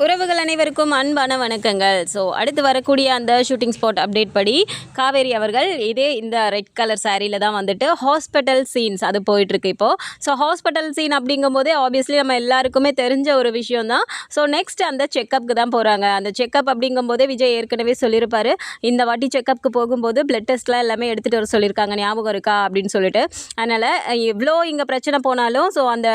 உறவுகள் அனைவருக்கும் அன்பான வணக்கங்கள். ஸோ அடுத்து வரக்கூடிய அந்த ஷூட்டிங் ஸ்பாட் அப்டேட் படி காவேரி அவர்கள் இதே இந்த ரெட் கலர் சாரியில் தான் வந்துட்டு ஹாஸ்பிட்டல் சீன்ஸ் அது போயிட்டுருக்கு இப்போது. ஸோ ஹாஸ்பிட்டல் சீன் அப்படிங்கும்போதே ஆப்வியஸ்லி நம்ம எல்லாருக்குமே தெரிஞ்ச ஒரு விஷயம் தான். ஸோ நெக்ஸ்ட் அந்த செக்கப்புக்கு தான் போகிறாங்க. அந்த செக்கப் அப்படிங்கும்போதே விஜய் ஏற்கனவே சொல்லியிருப்பார், இந்த வாட்டி செக்கப்புக்கு போகும்போது பிளட் டெஸ்ட்லாம் எல்லாமே எடுத்துகிட்டு வர சொல்லியிருக்காங்க, ஞாபகம் இருக்கா அப்படின்னு சொல்லிட்டு. அதனால் எவ்வளோ இங்கே பிரச்சனை போனாலும் ஸோ அந்த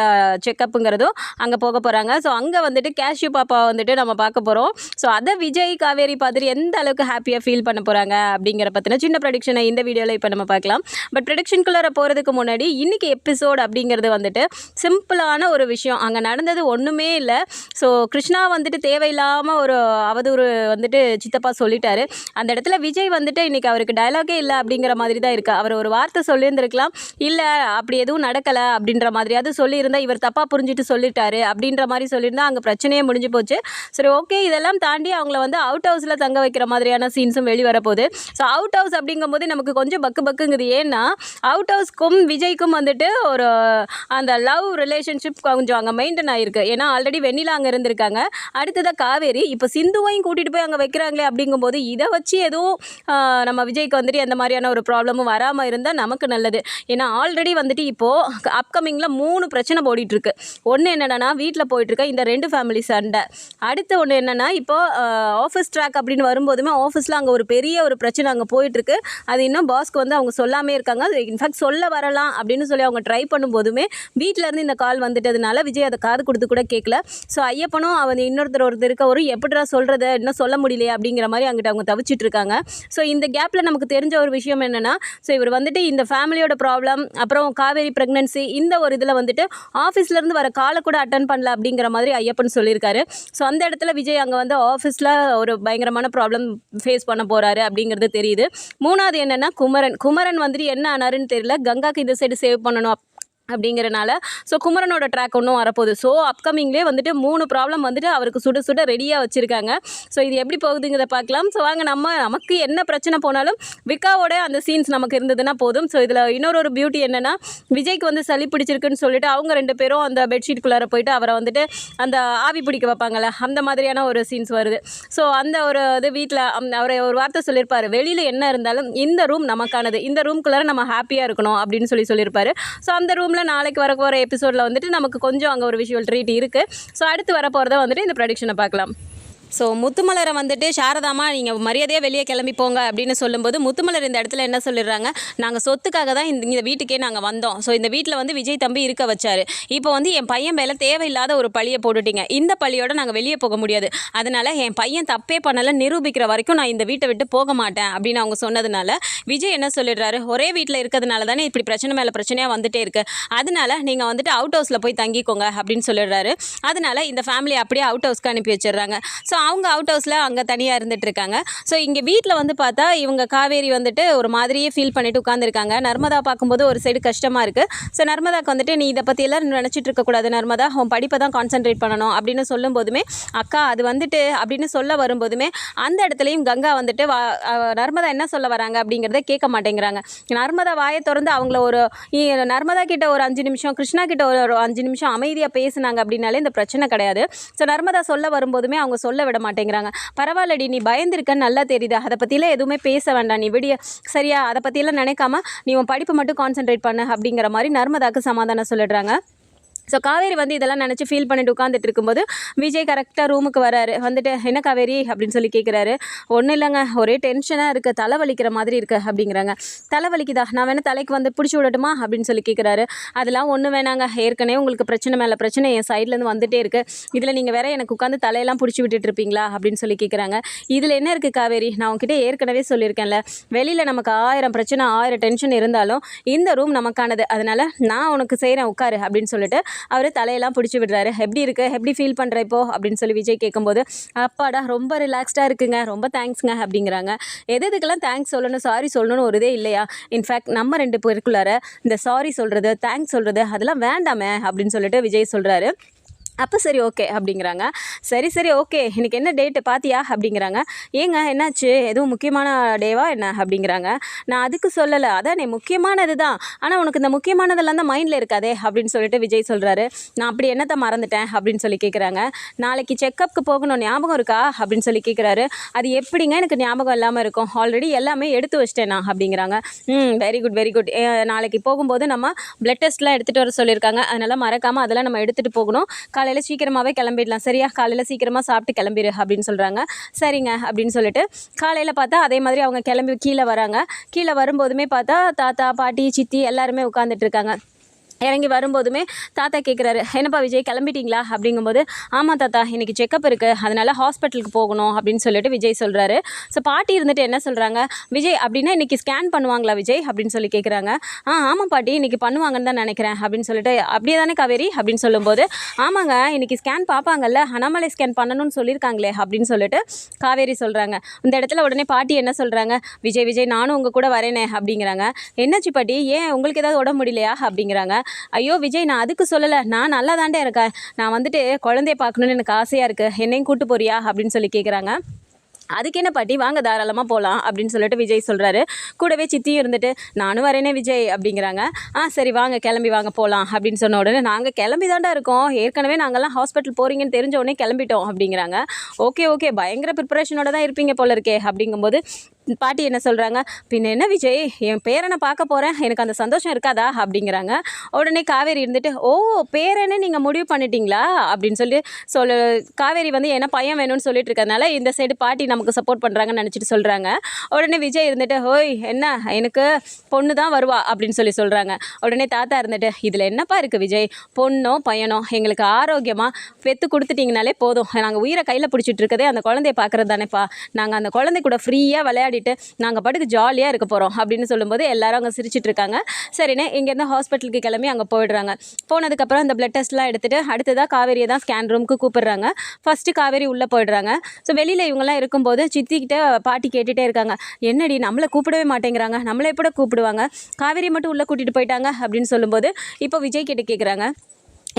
செக்கப்புங்கிறதும் அங்கே போக போகிறாங்க. ஸோ அங்கே வந்துட்டு கேஷ்யூ பாப்பா வந்துட்டு நம்ம பார்க்க போகிறோம். ஸோ அதை விஜய் காவேரி பார்த்துட்டு எந்த அளவுக்கு ஹாப்பியாக ஃபீல் பண்ண போகிறாங்க அப்படிங்கிற பற்றின சின்ன ப்ரெடிக்ஷனை இந்த வீடியோவில் இப்போ நம்ம பார்க்கலாம். பட் ப்ரெடிக்ஷனுக்குள்ளே போகிறதுக்கு முன்னாடி இன்றைக்கி எபிசோட் அப்படிங்கிறது வந்துட்டு சிம்பிளான ஒரு விஷயம். அங்கே நடந்தது ஒன்றுமே இல்லை. ஸோ கிருஷ்ணா வந்துட்டு தேவையில்லாமல் ஒரு அவதூறு வந்துட்டு சித்தப்பா சொல்லிட்டாரு. அந்த இடத்துல விஜய் வந்துட்டு இன்றைக்கி அவருக்கு டயலாகே இல்லை அப்படிங்கிற மாதிரி தான் இருக்குது. அவர் ஒரு வார்த்தை சொல்லியிருந்திருக்கலாம், இல்லை அப்படி எதுவும் நடக்கலை அப்படின்ற மாதிரியாவது சொல்லியிருந்தால் இவர் தப்பாக புரிஞ்சுட்டு சொல்லிட்டாரு அப்படின்ற மாதிரி சொல்லியிருந்தால் அங்கே பிரச்சனையே முடிஞ்சு போச்சு. சரி, ஓகே, இதெல்லாம் தாண்டி அவங்கள வந்து அவுட் ஹவுஸில் தங்க வைக்கிற மாதிரியான சீன்ஸும் வெளிவரப்போகுது. ஸோ அவுட் ஹவுஸ் அப்படிங்கும்போது நமக்கு கொஞ்சம் பக்குங்குது. ஏன்னா அவுட் ஹவுஸ்க்கும் விஜய்க்கும் வந்துட்டு ஒரு அந்த லவ் ரிலேஷன்ஷிப் கொஞ்சம் அங்கே மெயின்டைன் ஆகிருக்கு. ஏன்னா ஆல்ரெடி வெண்ணிலா அங்கே இருந்திருக்காங்க, அடுத்ததாக காவேரி, இப்போ சிந்துவையும் கூட்டிகிட்டு போய் அங்கே வைக்கிறாங்களே அப்படிங்கும்போது இதை வச்சு எதுவும் நம்ம விஜய்க்கு வந்துட்டு எந்த மாதிரியான ஒரு ப்ராப்ளமும் வராமல் இருந்தால் நமக்கு நல்லது. ஏன்னா ஆல்ரெடி வந்துட்டு இப்போது அப்கமிங்கில் 3 பிரச்சனை ஓடிட்டுருக்கு. ஒன்று என்னென்னா வீட்டில் போயிட்டுருக்க இந்த 2 ஃபேமிலி சண்டை. அடுத்து ஒன்று என்னென்னா இப்போது ஆஃபீஸ் ட்ராக் அப்படின்னு வரும்போதுமே ஆஃபீஸில் அங்கே ஒரு பெரிய ஒரு பிரச்சனை அங்கே போயிட்டுருக்கு. அது இன்னும் பாஸ்க்கு வந்து அவங்க சொல்லாமே இருக்காங்க. அது இன்ஃபேக்ட் சொல்ல வரலாம் அப்படின்னு சொல்லி அவங்க ட்ரை பண்ணும்போதுமே வீட்டிலேருந்து இந்த கால் வந்துட்டதுனால விஜய் அதை காது கொடுத்து கூட கேட்கல. ஸோ ஐயப்பனும் அவன் ஒருத்தர் இருக்க ஒரு எப்படிடா சொல்கிறத இன்னும் சொல்ல முடியலையே அப்படிங்கிற மாதிரி அங்கிட்ட அவங்க தவிச்சிட்டு இருக்காங்க. ஸோ இந்த கேப்பில் நமக்கு தெரிஞ்ச ஒரு விஷயம் என்னென்னா, ஸோ இவர் வந்துட்டு இந்த ஃபேமிலியோட ப்ராப்ளம், அப்புறம் காவேரி ப்ரெக்னன்சி, இந்த ஒரு இதில் வந்துட்டு ஆஃபீஸ்லேருந்து வர காலை கூட அட்டன் பண்ணல அப்படிங்கிற மாதிரி ஐயப்பன் சொல்லியிருக்காரு. ஸோ அந்த இடத்துல விஜய் அங்கே வந்து ஆஃபீஸில் ஒரு பயங்கரமான ப்ராப்ளம் ஃபேஸ் பண்ண போகிறாரு அப்படிங்கிறது தெரியுது. 3வது என்னென்னா குமரன் வந்துட்டு என்ன ஆனாருன்னு தெரியல. கங்காக்கு இந்த சைடு சேவ் பண்ணணும் அப்படிங்கிறனால ஸோ குமரனோட ட்ராக் ஒன்றும் வரப்போகுது. ஸோ அப்கமிங்லேயே வந்துட்டு 3 ப்ராப்ளம் வந்துட்டு அவருக்கு சுட சுட ரெடியாக வச்சுருக்காங்க. ஸோ இது எப்படி போகுதுங்கிறத பார்க்கலாம். ஸோ வாங்க, நமக்கு என்ன பிரச்சனை போனாலும் விக்காவோட அந்த சீன்ஸ் நமக்கு இருந்ததுன்னா போதும். ஸோ இதில் இன்னொரு பியூட்டி என்னென்னா, விஜய்க்கு வந்து சளி பிடிச்சிருக்குன்னு சொல்லிட்டு அவங்க 2 பேரும் அந்த பெட்ஷீட்டுக்குள்ளார போயிட்டு அவரை வந்துட்டு அந்த ஆவி பிடிக்க வைப்பாங்கள்ல, அந்த மாதிரியான ஒரு சீன்ஸ் வருது. ஸோ அந்த ஒரு இது வீட்டில் அவர் ஒரு வார்த்தை சொல்லியிருப்பார், வெளியில் என்ன இருந்தாலும் இந்த ரூம் நமக்கானது, இந்த ரூம்குள்ளார நம்ம ஹாப்பியாக இருக்கணும் அப்படின்னு சொல்லியிருப்பார். ஸோ அந்த ரூமில் நாளைக்கு வர போகிற எபிசோடில் வந்துட்டு நமக்கு கொஞ்சம் அங்கே ஒரு விஷுவல் ட்ரீட் இருக்குது. ஸோ அடுத்து வர போகிறத வந்துட்டு இந்த ப்ரெடிக்ஷனை பார்க்கலாம். ஸோ முத்துமலரை வந்துட்டு சாரதாமா நீங்கள் மரியாதையாக வெளியே கிளம்பி போங்க அப்படின்னு சொல்லும்போது முத்துமலர் இந்த இடத்துல என்ன சொல்லிடுறாங்க, நாங்கள் சொத்துக்காக தான் இந்த வீட்டுக்கே நாங்கள் வந்தோம். ஸோ இந்த வீட்டில் வந்து விஜய் தம்பி இருக்க வச்சார். இப்போ வந்து என் பையன் மேலே தேவையில்லாத ஒரு பழியை போட்டுட்டீங்க. இந்த பழியோடு நாங்கள் வெளியே போக முடியாது. அதனால் என் பையன் தப்பே பண்ணலை நிரூபிக்கிற வரைக்கும் நான் இந்த வீட்டை விட்டு போக மாட்டேன் அப்படின்னு அவங்க சொன்னதுனால விஜய் என்ன சொல்லிடுறாரு, ஒரே வீட்டில் இருக்கிறதுனால தானே இப்படி பிரச்சனை மேலே பிரச்சனையாக வந்துட்டே இருக்குது, அதனால் நீங்கள் வந்துட்டு அவுட் ஹவுஸில் போய் தங்கிக்கோங்க அப்படின்னு சொல்லிடுறாரு. அதனால் இந்த ஃபேமிலி அப்படியே அவுட் ஹவுஸ்க்கு அனுப்பி வச்சிடுறாங்க. ஸோ அவங்க அவுட் ஹவுஸில் அங்கே தனியாக இருந்துகிட்ருக்காங்க. ஸோ இங்கே வீட்டில் வந்து பார்த்தா இவங்க காவேரி வந்துட்டு ஒரு மாதிரியே ஃபீல் பண்ணிவிட்டு உட்காந்துருக்காங்க. நர்மதா பார்க்கும்போது ஒரு சைடு கஷ்டமாக இருக்குது. ஸோ நர்மதாக்கு வந்துட்டு நீ இதை பற்றியெல்லாம் நினச்சிட்டு இருக்கக்கூடாது நர்மதா, உன் படிப்பை தான் கான்சென்ட்ரேட் பண்ணணும் அப்படின்னு சொல்லும்போதுமே அக்கா அது வந்துட்டு அப்படின்னு சொல்ல வரும்போதுமே அந்த இடத்துலையும் கங்கா வந்துட்டு நர்மதா என்ன சொல்ல வராங்க அப்படிங்கிறத கேட்க மாட்டேங்கிறாங்க. நர்மதா வாயை திறந்து அவங்கள ஒரு நர்மதா கிட்ட ஒரு 5 நிமிஷம், கிருஷ்ணா கிட்ட ஒரு 5 நிமிஷம் அமைதியாக பேசுனாங்க அப்படின்னாலே இந்த பிரச்சனை கிடையாது. ஸோ நர்மதா சொல்ல வரும்போதுமே அவங்க சொல்ல விட மாட்டேங்கிறாங்க. பரவாயில்லடி, நீ பயந்துருக்கன்னு நல்லா தெரியுது, அதை பற்றிலாம் எதுவுமே பேச வேண்டாம், நீ விடிய சரியா, அதை பற்றியெல்லாம் நினைக்காம நீ உன் படிப்பை மட்டும் கான்சென்ட்ரேட் பண்ணு அப்படிங்கிற மாதிரி நர்மதாக்கு சமாதானம் சொல்லிடுறாங்க. ஸோ காவேரி வந்து இதெல்லாம் நினச்சி ஃபீல் பண்ணிட்டு உட்காந்துட்டு இருக்கும்போது விஜய் கரெக்டாக ரூமுக்கு வராரு. வந்துட்டு என்ன காவேரி அப்படின்னு சொல்லி கேட்குறாரு. ஒன்றும் இல்லைங்க, ஒரே டென்ஷனாக இருக்குது, தலை வலிக்கிற மாதிரி இருக்குது அப்படிங்கிறாங்க. தலை வலிக்குதா, நான் வேணால் தலைக்கு வந்து பிடிச்சி விடட்டுமா அப்படின்னு சொல்லி கேட்குறாரு. அதெல்லாம் ஒன்றும் வேணாங்க, ஏற்கனவே உங்களுக்கு பிரச்சனை மேலே பிரச்சனை என் சைட்லேருந்து வந்துகிட்டே இருக்குது, இதில் நீங்கள் வேற எனக்கு உட்காந்து தலையெல்லாம் பிடிச்சி விட்டுட்டு இருப்பீங்களா அப்படின்னு சொல்லி கேட்குறாங்க. இதில் என்ன இருக்குது காவேரி, நான் உங்ககிட்ட ஏற்கனவே சொல்லியிருக்கேன்ல, வெளியில் நமக்கு 1000 பிரச்சனை 1000 டென்ஷன் இருந்தாலும் இந்த ரூம் நமக்கானது, அதனால் நான் உனக்கு செய்கிறேன் உட்காரு அப்படின்னு சொல்லிட்டு அவர் தலையெல்லாம் பிடிச்சி விடுறாரு. எப்படி இருக்கு, எப்படி ஃபீல் பண்ணுற இப்போ அப்படின்னு சொல்லி விஜய் கேட்கும்போது அப்பாடா ரொம்ப ரிலாக்ஸ்டாக இருக்குங்க, ரொம்ப தேங்க்ஸ்ங்க அப்படிங்கிறாங்க. எதுக்கெல்லாம் தேங்க்ஸ் சொல்லணும் சாரி சொல்லணும்னு ஒரு இதே இல்லையா, இன்ஃபேக்ட் நம்ம 2 பேருக்குள்ளார இந்த சாரி சொல்கிறது தேங்க்ஸ் சொல்கிறது அதெல்லாம் வேண்டாமே அப்படின்னு சொல்லிட்டு விஜய் சொல்கிறாரு. அப்போ சரி ஓகே அப்படிங்கிறாங்க. சரி ஓகே இன்றைக்கி என்ன டேட்டு பார்த்தியா அப்படிங்கிறாங்க. ஏங்க என்னாச்சு எதுவும் முக்கியமான டேவா என்ன அப்படிங்கிறாங்க. நான் அதுக்கு சொல்லலை, அதானே முக்கியமானது தான், ஆனால் உனக்கு இந்த முக்கியமானதெல்லாம் தான் மைண்டில் இருக்காதே அப்படின்னு சொல்லிட்டு விஜய் சொல்கிறாரு. நான் அப்படி என்னத்தை மறந்துட்டேன் அப்படின்னு சொல்லி கேட்குறாங்க. நாளைக்கு செக்கப்புக்கு போகணும் ஞாபகம் இருக்கா அப்படின்னு சொல்லி கேட்குறாரு. அது எப்படிங்க எனக்கு ஞாபகம் இல்லாமல் இருக்கும், ஆல்ரெடி எல்லாமே எடுத்து வச்சிட்டேன் நான் அப்படிங்கிறாங்க. Very good. நாளைக்கு போகும்போது நம்ம பிளட் டெஸ்ட்லாம் எடுத்துகிட்டு வர சொல்லியிருக்காங்க, அதனால் மறக்காமல் அதெல்லாம் நம்ம எடுத்துகிட்டு போகணும். காலையில் சீக்கிரமாகவே கிளம்பிடலாம் சரியா, காலையில் சீக்கிரமாக சாப்பிட்டு கிளம்பிடு அப்படின்னு சொல்கிறாங்க. சரிங்க அப்படின்னு சொல்லிட்டு காலையில் பார்த்தா அதே மாதிரி அவங்க கிளம்பி கீழே வராங்க. கீழே வரும்போதுமே பார்த்தா தாத்தா பாட்டி சித்தி எல்லாருமே உட்காந்துட்டு இருக்காங்க. இறங்கி வரும்போதுமே தாத்தா கேட்குறாரு, என்னப்பா விஜய் கிளம்பிட்டீங்களா அப்படிங்கும்போது, ஆமாம் தாத்தா இன்றைக்கி செக்கப் இருக்குது, அதனால் ஹாஸ்பிட்டலுக்கு போகணும் அப்படின்னு சொல்லிட்டு விஜய் சொல்கிறாரு. ஸோ பாட்டி இருந்துட்டு என்ன சொல்கிறாங்க, விஜய் அப்படின்னா இன்றைக்கி ஸ்கேன் பண்ணுவாங்களா விஜய் அப்படின்னு சொல்லி கேட்குறாங்க. ஆமாம் பாட்டி இன்றைக்கி பண்ணுவாங்கன்னு தான் நினைக்கிறேன் அப்படின்னு சொல்லிட்டு, அப்படியே தானே காவேரி அப்படின்னு சொல்லும்போது, ஆமாங்க இன்றைக்கி ஸ்கேன் பார்ப்பாங்கல்ல, அனாமலை ஸ்கேன் பண்ணணும்னு சொல்லியிருக்காங்களே அப்படின்னு சொல்லிட்டு காவேரி சொல்கிறாங்க. இந்த இடத்துல உடனே பாட்டி என்ன சொல்கிறாங்க, விஜய் நானும் உங்கள் கூட வரேனே அப்படிங்கிறாங்க. என்னாச்சு பாட்டி, ஏன் உங்களுக்கு ஏதாவது உடம்பு முடியலையா அப்படிங்கிறாங்க. ஐயோ விஜய் நான் அதுக்கு சொல்லலை, நான் நல்லா தாண்டே இருக்கேன், நான் வந்துட்டு குழந்தைய பார்க்கணுன்னு எனக்கு ஆசையாக இருக்குது, என்னையும் கூட்டு போறியா அப்படின்னு சொல்லி கேட்குறாங்க. அதுக்கு என்ன பாட்டி வாங்க தாராளமாக போகலாம் அப்படின்னு சொல்லிட்டு விஜய் சொல்கிறாரு. கூடவே சித்தியும் இருந்துட்டு நானும் வரேனே விஜய் அப்படிங்கிறாங்க. சரி வாங்க கிளம்பி வாங்க போகலாம் அப்படின்னு சொன்ன உடனே, நாங்கள் கிளம்பி தாண்டா இருக்கோம், ஏற்கனவே நாங்கள்லாம் ஹாஸ்பிட்டல் போகிறீங்கன்னு தெரிஞ்ச உடனே கிளம்பிட்டோம் அப்படிங்கிறாங்க. ஓகே பயங்கர ப்ரிப்பரேஷனோட தான் இருப்பீங்க போல இருக்கே அப்படிங்கும்போது பாட்டி என்ன சொல்கிறாங்க, பின்ன என்ன விஜய் என் பேரனை பார்க்க போகிறேன், எனக்கு அந்த சந்தோஷம் இருக்காதா அப்படிங்கிறாங்க. உடனே காவேரி இருந்துட்டு, ஓ பேரனே நீங்கள் முடிவு பண்ணிட்டீங்களா அப்படின்னு சொல்லி காவேரி வந்து என்ன பையன் வேணும்னு சொல்லிட்டு இருக்கிறதுனால இந்த சைடு பாட்டி நமக்கு சப்போர்ட் பண்ணுறாங்கன்னு நினச்சிட்டு சொல்கிறாங்க. உடனே விஜய் இருந்துட்டு, ஓய் என்ன எனக்கு பொண்ணு தான் வருவா அப்படின்னு சொல்கிறாங்க. உடனே தாத்தா இருந்துட்டு, இதில் என்னப்பா இருக்குது விஜய், பொண்ணோ பையனோ எங்களுக்கு ஆரோக்கியமாக பெற்று கொடுத்துட்டிங்கனாலே போதும், நாங்கள் உயிரை கையில் பிடிச்சிட்டு இருக்கதே அந்த குழந்தைய பார்க்குறது தானேப்பா, நாங்கள் அந்த குழந்தை கூட ஃப்ரீயாக விளையாடிட்டு நாங்கள் பாட்டுக்கு ஜாலியாக இருக்க போகிறோம் அப்படின்னு சொல்லும்போது எல்லாரும் அங்கே சிரிச்சிட்டு இருக்காங்க. சரிண்ணே இங்கேருந்து ஹாஸ்பிட்டலுக்கு கிளம்பி அங்கே போயிடுறாங்க. போனதுக்கப்புறம் அந்த பிளட் டெஸ்ட்லாம் எடுத்துகிட்டு அடுத்ததாக காவேரியை தான் ஸ்கேன் ரூமுக்கு கூப்பிடுறாங்க. ஃபஸ்ட்டு காவேரி உள்ளே போயிடுறாங்க. ஸோ வெளியில் இவங்கெல்லாம் இருக்கும்போது சித்திக்கிட்ட பாட்டி கேட்டுகிட்டே இருக்காங்க, என்னடி நம்மளை கூப்பிடவே மாட்டேங்கிறாங்க, நம்மளை எப்படி கூப்பிடுவாங்க, காவேரி மட்டும் உள்ளே கூட்டிகிட்டு போயிட்டாங்க அப்படின்னு சொல்லும்போது இப்போ விஜய் கிட்ட கேட்குறாங்க,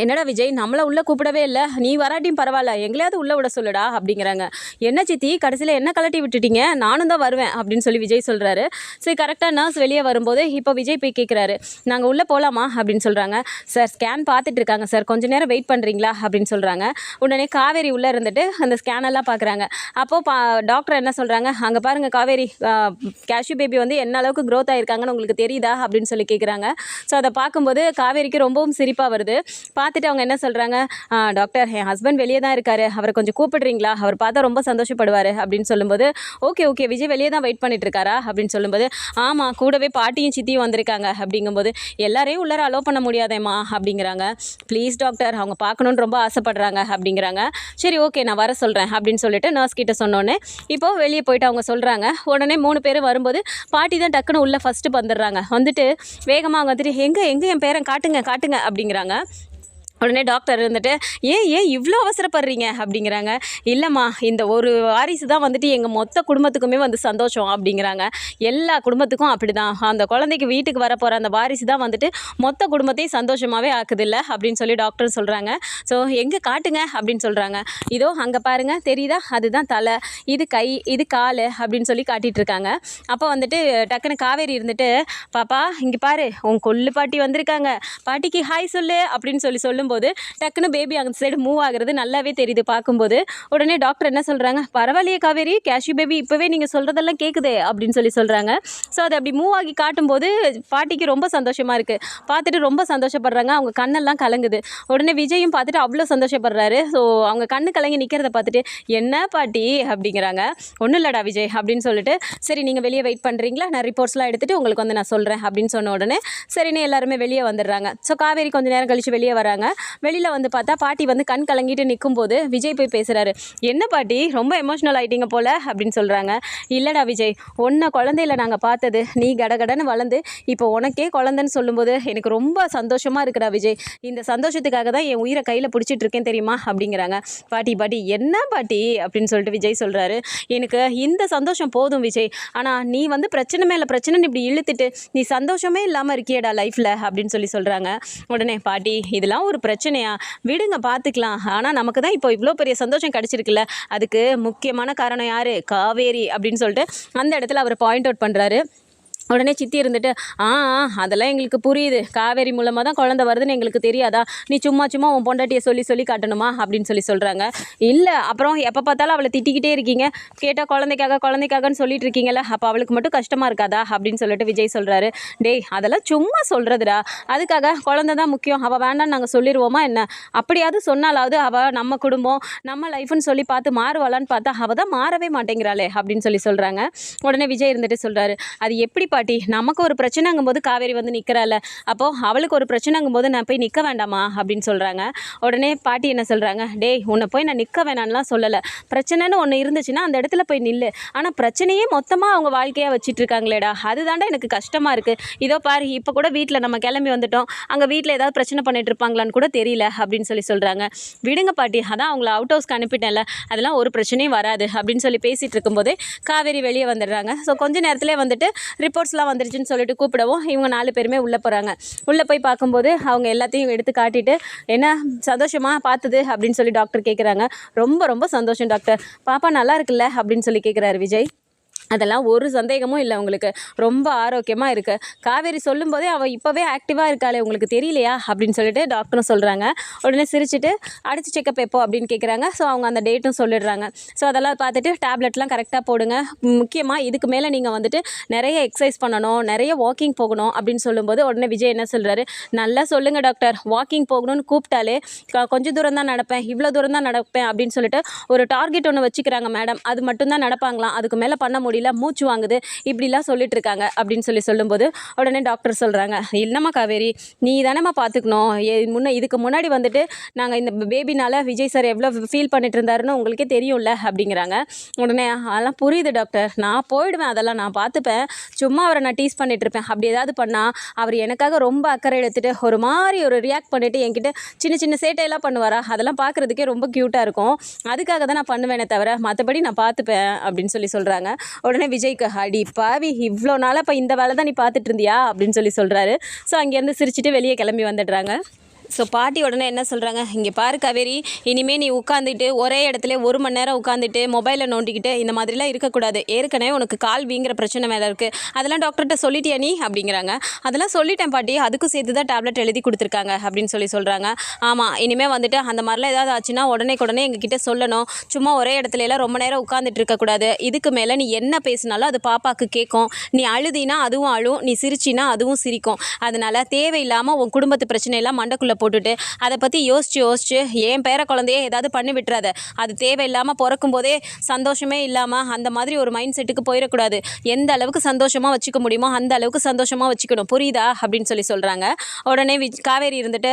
என்னடா விஜய் நம்மளை உள்ளே கூப்பிடவே இல்லை, நீ வராட்டியும் பரவாயில்ல எங்களையாவது உள்ளே விட சொல்லுடா அப்படிங்கிறாங்க. என்ன சித்தி கடைசியில் என்ன கலட்டி விட்டுட்டீங்க, நானும் தான் வருவேன் அப்படின்னு சொல்லி விஜய் சொல்கிறாரு. சரி கரெக்டாக நர்ஸ் வெளியே வரும்போது இப்போ விஜய் போய் கேட்குறாரு, நாங்கள் உள்ளே போகலாமா அப்படின்னு சொல்கிறாங்க. சார் ஸ்கேன் பார்த்துட்டு இருக்காங்க சார், கொஞ்சம் நேரம் வெயிட் பண்ணுறீங்களா அப்படின்னு சொல்கிறாங்க. உடனே காவேரி உள்ளே இருந்துட்டு அந்த ஸ்கேனெல்லாம் பார்க்குறாங்க. அப்போது டாக்டர் என்ன சொல்கிறாங்க, அங்கே பாருங்கள் காவேரி கேஷ்யூ பேபி வந்து என்ன அளவுக்கு க்ரோத் ஆகிருக்காங்கன்னு உங்களுக்கு தெரியுதா அப்படின்னு சொல்லி கேட்குறாங்க. ஸோ அதை பார்க்கும்போது காவேரிக்கு ரொம்பவும் சிரிப்பாக வருது. பார்த்துட்டு அவங்க என்ன சொல்கிறாங்க, டாக்டர் என் ஹஸ்பண்ட் வெளியே தான் இருக்காரு, அவரை கொஞ்சம் கூப்பிடுறீங்களா, அவர் பார்த்தா ரொம்ப சந்தோஷப்படுவார் அப்படின்னு சொல்லும்போது, ஓகே விஜய் வெளியே தான் வெயிட் பண்ணிட்டு இருக்காரா அப்படின்னு சொல்லும்போது, ஆமாம் கூடவே பாட்டியும் சித்தியும் வந்திருக்காங்க அப்படிங்கும்போது, எல்லாரையும் உள்ளார அலோவ் பண்ண முடியாதேம்மா அப்படிங்கிறாங்க. ப்ளீஸ் டாக்டர் அவங்க பார்க்கணுன்னு ரொம்ப ஆசைப்படுறாங்க அப்படிங்கிறாங்க. சரி ஓகே நான் வர சொல்கிறேன் அப்படின்னு சொல்லிட்டு நர்ஸ் கிட்ட சொன்னோன்னே இப்போ வெளியே போயிட்டு அவங்க சொல்கிறாங்க. உடனே 3 பேரும் வரும்போது பாட்டி தான் டக்குன்னு உள்ளே ஃபஸ்ட்டு வந்துடுறாங்க. வந்துட்டு வேகமாக அவங்க வந்துட்டு எங்கே என் பேரன் காட்டுங்க அப்படிங்கிறாங்க. உடனே டாக்டர் இருந்துட்டு, ஏன் இவ்வளோ அவசரப்படுறீங்க அப்படிங்கிறாங்க. இல்லைம்மா இந்த ஒரு வாரிசு தான் வந்துட்டு எங்கள் மொத்த குடும்பத்துக்குமே வந்து சந்தோஷம் அப்படிங்கிறாங்க. எல்லா குடும்பத்துக்கும் அப்படி தான், அந்த குழந்தைக்கு வீட்டுக்கு வரப்போகிற அந்த வாரிசு தான் வந்துட்டு மொத்த குடும்பத்தையும் சந்தோஷமாகவே ஆக்குதில்ல அப்படின்னு சொல்லி டாக்டர் சொல்கிறாங்க. ஸோ எங்கே காட்டுங்க அப்படின்னு சொல்கிறாங்க. இதோ அங்கே பாருங்கள் தெரியுதா, அதுதான் தலை, இது கை, இது கால் அப்படின்னு சொல்லி காட்டிகிட்டு இருக்காங்க. அப்போ வந்துட்டு டக்குன்னு காவேரி இருந்துட்டு, பாப்பா இங்கே பாரு உன் கொள்ளு பாட்டி வந்திருக்காங்க, பாட்டிக்கு ஹாய் சொல்லு அப்படின்னு சொல்லும் போது டக்குன்னு பேபி அந்த சைடு மூவ் ஆகுறது நல்லாவே தெரியுது பார்க்கும்போது. உடனே டாக்டர் என்ன சொல்கிறாங்க, பரவாயில்லையே காவேரி கேஷ்யூ பேபி இப்போவே நீங்கள் சொல்கிறதெல்லாம் கேட்குதே அப்படின்னு சொல்கிறாங்க. ஸோ அதை அப்படி மூவ் ஆகி காட்டும்போது பாட்டிக்கு ரொம்ப சந்தோஷமாக இருக்குது. பார்த்துட்டு ரொம்ப சந்தோஷப்படுறாங்க, அவங்க கண்ணெல்லாம் கலங்குது. உடனே விஜயும் பார்த்துட்டு அவ்வளோ சந்தோஷப்படுறாரு. ஸோ அவங்க கண்ணு கலங்கி நிற்கிறத பார்த்துட்டு, என்ன பாட்டி அப்படிங்கிறாங்க. ஒன்றும் இல்லைடா விஜய் அப்படின்னு சொல்லிட்டு, சரி நீங்கள் வெளியே வெயிட் பண்ணுறீங்களா, நான் ரிப்போர்ட்ஸ்லாம் எடுத்துகிட்டு உங்களுக்கு வந்து நான் சொல்கிறேன் அப்படின்னு சொன்ன உடனே சரின்னு எல்லாருமே வெளியே வந்துடுறாங்க. ஸோ காவேரி கொஞ்சம் நேரம் கழித்து வெளியே வராங்க. வெளியில் வந்து பார்த்தா பாட்டி வந்து கண் கலங்கிட்டு நிற்கும்போது விஜய் போய் பேசுகிறாரு. என்ன பாட்டி ரொம்ப எமோஷ்னல் ஆகிட்டீங்க போல் அப்படின்னு சொல்கிறாங்க. இல்லைடா விஜய், உன்னை குழந்தையில நாங்கள் பார்த்தது, நீ கடகடன்னு வளர்ந்து இப்போ உனக்கே குழந்தைன்னு சொல்லும்போது எனக்கு ரொம்ப சந்தோஷமாக இருக்குடா விஜய், இந்த சந்தோஷத்துக்காக தான் என் உயிரை கையில் பிடிச்சிட்டு இருக்கேன் தெரியுமா அப்படிங்கிறாங்க. பாட்டி என்ன பாட்டி அப்படின்னு சொல்லிட்டு விஜய் சொல்கிறாரு, எனக்கு இந்த சந்தோஷம் போதும் விஜய், ஆனால் நீ வந்து பிரச்சனை மேலே பிரச்சனைன்னு இப்படி இழுத்துட்டு நீ சந்தோஷமே இல்லாமல் இருக்கியடா லைஃப்பில் அப்படின்னு சொல்கிறாங்க. உடனே பாட்டி இதெல்லாம் ஒரு பிரச்சனையா? விடுங்க பார்த்துக்கலாம். ஆனால் நமக்கு தான் இப்போ இவ்வளோ பெரிய சந்தோஷம் கிடச்சிருக்குல்ல, அதுக்கு முக்கியமான காரணம் யார்? காவேரி அப்படின்னு சொல்லிட்டு அந்த இடத்துல அவர் பாயிண்ட் அவுட் பண்ணுறாரு. உடனே சித்தி இருந்துட்டு அதெல்லாம் எங்களுக்கு புரியுது, காவேரி மூலமாக தான் குழந்தை வருதுன்னு எங்களுக்கு தெரியாதா? நீ சும்மா சும்மா உன் பொண்டாட்டியை சொல்லி காட்டணுமா அப்படின்னு சொல்கிறாங்க. இல்லை, அப்புறம் எப்போ பார்த்தாலும் அவளை திட்டிக்கிட்டே இருக்கீங்க, கேட்டால் குழந்தைக்காகன்னு சொல்லிட்டு இருக்கீங்களா, அப்போ அவளுக்கு மட்டும் கஷ்டமாக இருக்காதா அப்படின்னு சொல்லிட்டு விஜய் சொல்கிறாரு. டேய், அதெல்லாம் சும்மா சொல்கிறதுடா, அதுக்காக குழந்தை தான் முக்கியம், அவள் வேண்டான்னு நாங்கள் சொல்லிடுவோமா என்ன? அப்படியாவது சொன்னாலாவது அவள் நம்ம குடும்பம் நம்ம லைஃப்னு சொல்லி பார்த்து மாறுவாளான்னு பார்த்தா அவள் தான் மாறவே மாட்டேங்கிறாளே அப்படின்னு சொல்கிறாங்க. உடனே விஜய் இருந்துட்டு சொல்கிறாரு, அது எப்படி பாட்டி, நமக்கு ஒரு பிரச்சனைங்கும் போது காவேரி வந்து நிற்கிறாள், அப்போது அவளுக்கு ஒரு பிரச்சனைங்கும் போது நான் போய் நிற்க வேண்டாமா அப்படின்னு சொல்கிறாங்க. உடனே பாட்டி என்ன சொல்கிறாங்க, டேய் உன்னை போய் நான் நிற்க வேணான்லாம் சொல்லலை, பிரச்சனைன்னு ஒன்று இருந்துச்சுன்னா அந்த இடத்துல போய் நில்லு, ஆனால் பிரச்சனையே மொத்தமாக அவங்க வாழ்க்கையாக வச்சுட்டு இருக்காங்களேடா, அதுதாண்டா எனக்கு கஷ்டமாக இருக்குது. இதோ பாரு, இப்போ கூட வீட்டில் நம்ம கிளம்பி வந்துட்டோம், அங்கே வீட்டில் ஏதாவது பிரச்சனை பண்ணிட்டு இருப்பாங்களான்னு கூட தெரியல அப்படின்னு சொல்கிறாங்க. விடுங்க பாட்டி, அதான் அவங்கள அவுட் ஹவுஸ்க்கு அனுப்பிட்டேன்ல, அதெல்லாம் ஒரு பிரச்சனையும் வராது அப்படின்னு சொல்லி பேசிகிட்டு இருக்கும்போதே காவேரி வெளியே வந்துடுறாங்க. ஸோ கொஞ்ச நேரத்திலே வந்துட்டு ரிப்போர்ட்ஸ்லாம் வந்துருச்சுன்னு சொல்லிட்டு கூப்பிடவும் இவங்க 4 பேருமே உள்ளே போகிறாங்க. உள்ளே போய் பார்க்கும்போது அவங்க எல்லாத்தையும் எடுத்து காட்டிட்டு, என்ன சந்தோஷமாக பார்த்தது அப்படின்னு சொல்லி டாக்டர் கேட்குறாங்க. ரொம்ப ரொம்ப சந்தோஷம் டாக்டர், பாப்பா நல்லா இருக்குல்ல அப்படின்னு சொல்லி கேட்குறாரு விஜய். அதெல்லாம் ஒரு சந்தேகமும் இல்லை, உங்களுக்கு ரொம்ப ஆரோக்கியமாக இருக்குது, காவேரி சொல்லும்போதே அவள் இப்போவே ஆக்டிவாக இருக்காளே, உங்களுக்கு தெரியலையா அப்படின்னு சொல்லிட்டு டாக்டரும் சொல்கிறாங்க. உடனே சிரிச்சுட்டு அடுத்த செக்கப் எப்போ அப்படின்னு கேட்குறாங்க. ஸோ அவங்க அந்த டேட்டும் சொல்லிடுறாங்க. ஸோ அதெல்லாம் பார்த்துட்டு டேப்லெட்லாம் கரெக்டாக போடுங்க, முக்கியமாக இதுக்கு மேலே நீங்கள் வந்துட்டு நிறைய எக்ஸசைஸ் பண்ணணும், நிறைய வாக்கிங் போகணும் அப்படின்னு சொல்லும்போது உடனே விஜய் என்ன சொல்கிறாரு, நல்லா சொல்லுங்கள் டாக்டர், வாக்கிங் போகணும்னு கூப்பிட்டாலே கொஞ்சம் தூரம் தான் நடப்பேன், இவ்வளோ தூரம் தான் நடப்பேன் அப்படின்னு சொல்லிட்டு ஒரு டார்கெட் ஒன்று வச்சுக்கிறாங்க மேடம், அது மட்டும்தான் நடப்பாங்களாம், அதுக்கு மேலே பண்ண முடியல, மூச்சு வாங்குது, இப்படிலாம் சொல்லிட்டு இருக்காங்க அப்படின்னு சொல்லும்போது உடனே டாக்டர் சொல்கிறாங்க, இல்லைம்மா காவேரி, நீ தானேம்மா பார்த்துக்கணும், இதுக்கு முன்னாடி வந்துட்டு நாங்கள் இந்த பேபினால் விஜய் சார் எவ்வளோ ஃபீல் பண்ணிட்டு இருந்தாருன்னு உங்களுக்கே தெரியும்ல அப்படிங்கிறாங்க. உடனே அதெல்லாம் புரியுது டாக்டர், நான் போயிடுவேன், அதெல்லாம் நான் பார்த்துப்பேன், சும்மா அவரை நான் டீஸ் பண்ணிட்டு இருப்பேன், அப்படி ஏதாவது பண்ணால் அவர் எனக்காக ரொம்ப அக்கறை எடுத்துகிட்டு ஒரு மாதிரி ஒரு ரியாக்ட் பண்ணிவிட்டு என்கிட்ட சின்ன சின்ன சேட்டையெல்லாம் பண்ணுவாரா, அதெல்லாம் பார்க்குறதுக்கே ரொம்ப க்யூட்டாக இருக்கும், அதுக்காக தான் நான் பண்ணுவேனே தவிர மற்றபடி நான் பார்த்துப்பேன் அப்படின்னு சொல்கிறாங்க. உடனே விஜய்க்கு, அடி பாவி, இவ்வளோ நாளாக இப்போ இந்த வேலை தான் நீ பார்த்துட்டு இருந்தியா அப்படின்னு சொல்கிறாரு. ஸோ அங்கேருந்து சிரிச்சுட்டு வெளியே கிளம்பி வந்துடுறாங்க. ஸோ பாட்டி உடனே என்ன சொல்கிறாங்க, இங்கே பாரு காவேரி, இனிமேல் நீ உட்காந்துட்டு ஒரே இடத்துல 1 மணி நேரம் உட்காந்துட்டு மொபைலில் நோண்டிக்கிட்டு இந்த மாதிரிலாம் இருக்கக்கூடாது, ஏற்கனவே உனக்கு கால் வீங்கிற பிரச்சனை மேலே இருக்குது, அதெல்லாம் டாக்டர்கிட்ட சொல்லிட்டியா நீ அப்படிங்கிறாங்க. அதெல்லாம் சொல்லிட்டேன் பாட்டி, அதுக்கும் சேர்த்து தான் டேப்லெட் எழுதி கொடுத்துருக்காங்க அப்படின்னு சொல்கிறாங்க. ஆமாம், இனிமேல் வந்துட்டு அந்த மாதிரிலாம் ஏதாவது ஆச்சுன்னா உடனே எங்ககிட்ட சொல்லணும், சும்மா ஒரே இடத்துல எல்லாம் ரொம்ப நேரம் உட்காந்துட்டு இருக்கக்கூடாது, இதுக்கு மேலே நீ என்ன பேசினாலும் அது பாப்பாவுக்கு கேட்கும், நீ அழுதினா அதுவும் அழும், நீ சிரிச்சினா அதுவும் சிரிக்கும், அதனால் தேவையில்லாமல் உன் குடும்பத்து பிரச்சனையெல்லாம் மண்டக்குள்ளே போட்டுட்டு அதை பற்றி யோசிச்சு என் பேர குழந்தையே ஏதாவது பண்ணி விட்டுறாத, அது தேவையில்லாமல் பிறக்கும் போதே சந்தோஷமே இல்லாமல் அந்த மாதிரி ஒரு மைண்ட் செட்டுக்கு போயிடக்கூடாது, எந்த அளவுக்கு சந்தோஷமாக வச்சுக்க முடியுமோ அந்த அளவுக்கு சந்தோஷமாக வச்சுக்கணும், புரியுதா அப்படின்னு சொல்கிறாங்க. உடனே காவேரி இருந்துட்டு,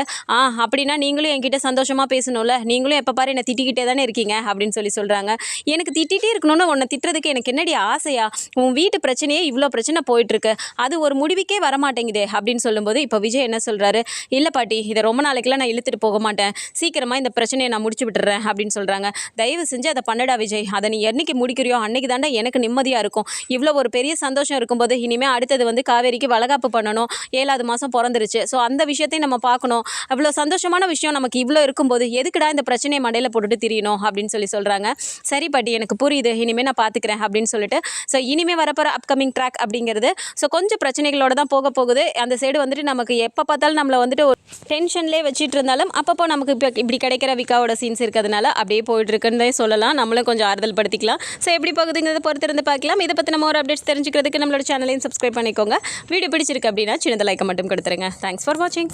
அப்படின்னா நீங்களும் என்கிட்ட சந்தோஷமாக பேசணும்ல, நீங்களும் எப்போ பாரு என்னை திட்டிக்கிட்டே தானே இருக்கீங்க அப்படின்னு சொல்கிறாங்க. எனக்கு திட்டிகிட்டே இருக்கணும்னு உன்னை திட்டுறதுக்கு எனக்கு என்னடி ஆசையா, உன் வீட்டு பிரச்சனையே இவ்வளோ பிரச்சனை போயிட்டுருக்கு, அது ஒரு முடிவுக்கே வரமாட்டேங்குதே அப்படின்னு சொல்லும்போது இப்போ விஜய் என்ன சொல்கிறாரு, இல்லை பாட்டி, இதை ரொம்ப நாளைக்கெல்லாம் நான் இழுத்துட்டு போக மாட்டேன், சீக்கிரமாக இந்த பிரச்சனையை நான் முடிச்சு விட்டுறேன் அப்படின்னு சொல்கிறாங்க. தயவு செஞ்சு அதை பண்ணடா விஜய், அதை நீ என்னைக்கு முடிக்கிறியோ அன்னைக்கு தாண்டா எனக்கு நிம்மதியாக இருக்கும், இவ்வளோ ஒரு பெரிய சந்தோஷம் இருக்கும்போது இனிமேல் அடுத்தது வந்து காவேரிக்கு வளகாப்பு பண்ணணும், 7வது மாதம் பிறந்துருச்சு, ஸோ அந்த விஷயத்தையும் நம்ம பார்க்கணும், அவ்வளோ சந்தோஷமான விஷயம் நமக்கு இவ்வளோ இருக்கும்போது எதுக்குடா இந்த பிரச்சனையை மண்டையில் போட்டுட்டு திரியணும் அப்படின்னு சொல்கிறாங்க. சரி பாட்டி, எனக்கு புரியுது, இனிமேல் நான் பார்த்துக்கிறேன் அப்படின்னு சொல்லிட்டு, ஸோ இனிமேல் வரப்போகிற அப்கமிங் ட்ராக் அப்படிங்கிறது ஸோ கொஞ்சம் பிரச்சனைகளோட தான் போகுது, அந்த சைடு வந்துட்டு நமக்கு எப்போ பார்த்தாலும் நம்மளை வந்துட்டு ஒரு டென்ஷன்லேயே வச்சுட்டு இருந்தாலும் அப்பப்போ நமக்கு இப்போ இப்படி கிடைக்கிற விக்காவோட சீன்ஸ் இருக்கிறதுனால அப்படியே போயிட்டுருக்குன்னு சொல்லலாம், நம்மளும் கொஞ்சம் ஆறுதல் படுத்திக்கலாம். ஸோ எப்படி போகுதுங்கிறத பொறுத்திருந்து பார்க்கலாம். இதை பற்றி நம்ம ஒரு அப்டேட்ஸ் தெரிஞ்சுக்கிறதுக்கு நம்மளோட சேனலையும் சப்ஸ்கிரைப் பண்ணிக்கோங்க. வீடியோ பிடிச்சிருக்கு அப்படின்னா சின்னதாக லைக்கை மட்டும் கொடுத்துருங்க. தேங்க்ஸ் ஃபார் வாட்சிங்.